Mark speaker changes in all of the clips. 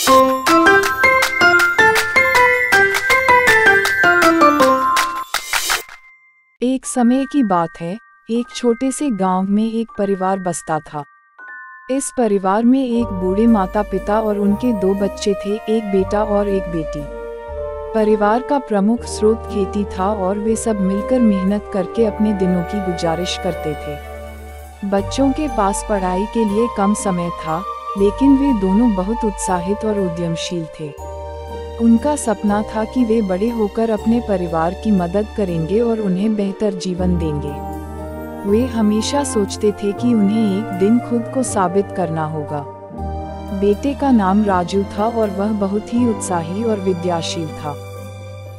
Speaker 1: एक समय की बात है, एक छोटे से गांव में एक परिवार बसता था। इस परिवार में एक बूढ़े माता पिता और उनके 2 बच्चे थे, एक बेटा और एक बेटी। परिवार का प्रमुख स्रोत खेती था और वे सब मिलकर मेहनत करके अपने दिनों की गुजारिश करते थे। बच्चों के पास पढ़ाई के लिए कम समय था, लेकिन वे दोनों बहुत उत्साहित और उद्यमशील थे। उनका सपना था कि वे बड़े होकर अपने परिवार की मदद करेंगे और उन्हें बेहतर जीवन देंगे। वे हमेशा सोचते थे कि उन्हें एक दिन खुद को साबित करना होगा। बेटे का नाम राजू था और वह बहुत ही उत्साही और विद्याशील था।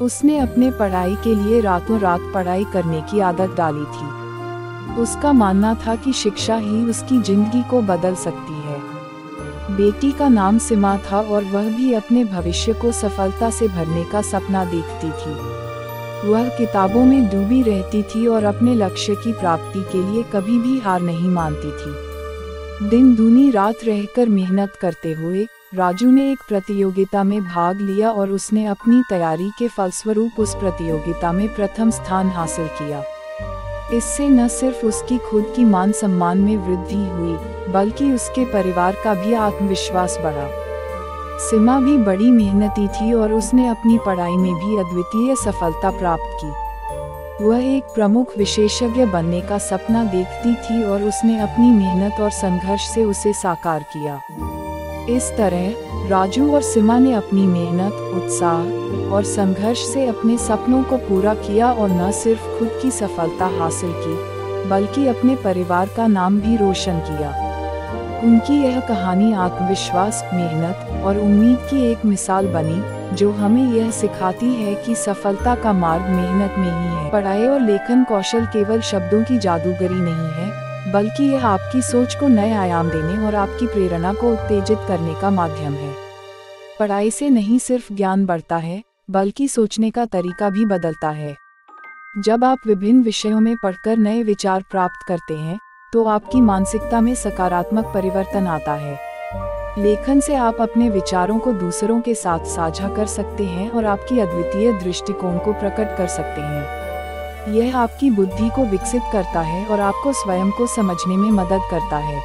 Speaker 1: उसने अपने पढ़ाई के लिए रातों रात पढ़ाई करने की आदत डाली थी। उसका मानना था कि शिक्षा ही उसकी जिंदगी को बदल सकती है। बेटी का नाम सीमा था और वह भी अपने भविष्य को सफलता से भरने का सपना देखती थी। वह किताबों में डूबी रहती थी और अपने लक्ष्य की प्राप्ति के लिए कभी भी हार नहीं मानती थी। दिन दूनी रात रहकर मेहनत करते हुए राजू ने एक प्रतियोगिता में भाग लिया और उसने अपनी तैयारी के फलस्वरूप उस प्रतियोगिता में प्रथम स्थान हासिल किया। इससे न सिर्फ उसकी खुद की मान सम्मान में वृद्धि हुई, बल्कि उसके परिवार का भी आत्मविश्वास बढ़ा। सीमा भी बड़ी मेहनती थी और उसने अपनी पढ़ाई में भी अद्वितीय सफलता प्राप्त की। वह एक प्रमुख विशेषज्ञ बनने का सपना देखती थी और उसने अपनी मेहनत और संघर्ष से उसे साकार किया। इस तरह राजू और सीमा ने अपनी मेहनत, उत्साह और संघर्ष से अपने सपनों को पूरा किया और न सिर्फ खुद की सफलता हासिल की, बल्कि अपने परिवार का नाम भी रोशन किया। उनकी यह कहानी आत्मविश्वास, मेहनत और उम्मीद की एक मिसाल बनी, जो हमें यह सिखाती है कि सफलता का मार्ग मेहनत में ही है। पढ़ाई और लेखन कौशल केवल शब्दों की जादूगरी नहीं है, बल्कि यह आपकी सोच को नए आयाम देने और आपकी प्रेरणा को उत्तेजित करने का माध्यम है। पढ़ाई से नहीं सिर्फ ज्ञान बढ़ता है, बल्कि सोचने का तरीका भी बदलता है। जब आप विभिन्न विषयों में पढ़कर नए विचार प्राप्त करते हैं, तो आपकी मानसिकता में सकारात्मक परिवर्तन आता है। लेखन से आप अपने विचारों को दूसरों के साथ साझा कर सकते हैं और आपकी अद्वितीय दृष्टिकोण को प्रकट कर सकते हैं। यह आपकी बुद्धि को विकसित करता है और आपको स्वयं को समझने में मदद करता है।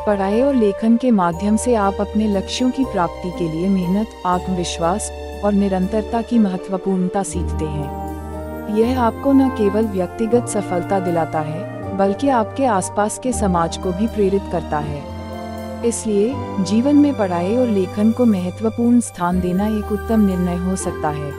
Speaker 1: पढ़ाई और लेखन के माध्यम से आप अपने लक्ष्यों की प्राप्ति के लिए मेहनत, आत्मविश्वास और निरंतरता की महत्वपूर्णता सीखते हैं। यह आपको न केवल व्यक्तिगत सफलता दिलाता है, बल्कि आपके आसपास के समाज को भी प्रेरित करता है। इसलिए जीवन में पढ़ाई और लेखन को महत्वपूर्ण स्थान देना एक उत्तम निर्णय हो सकता है।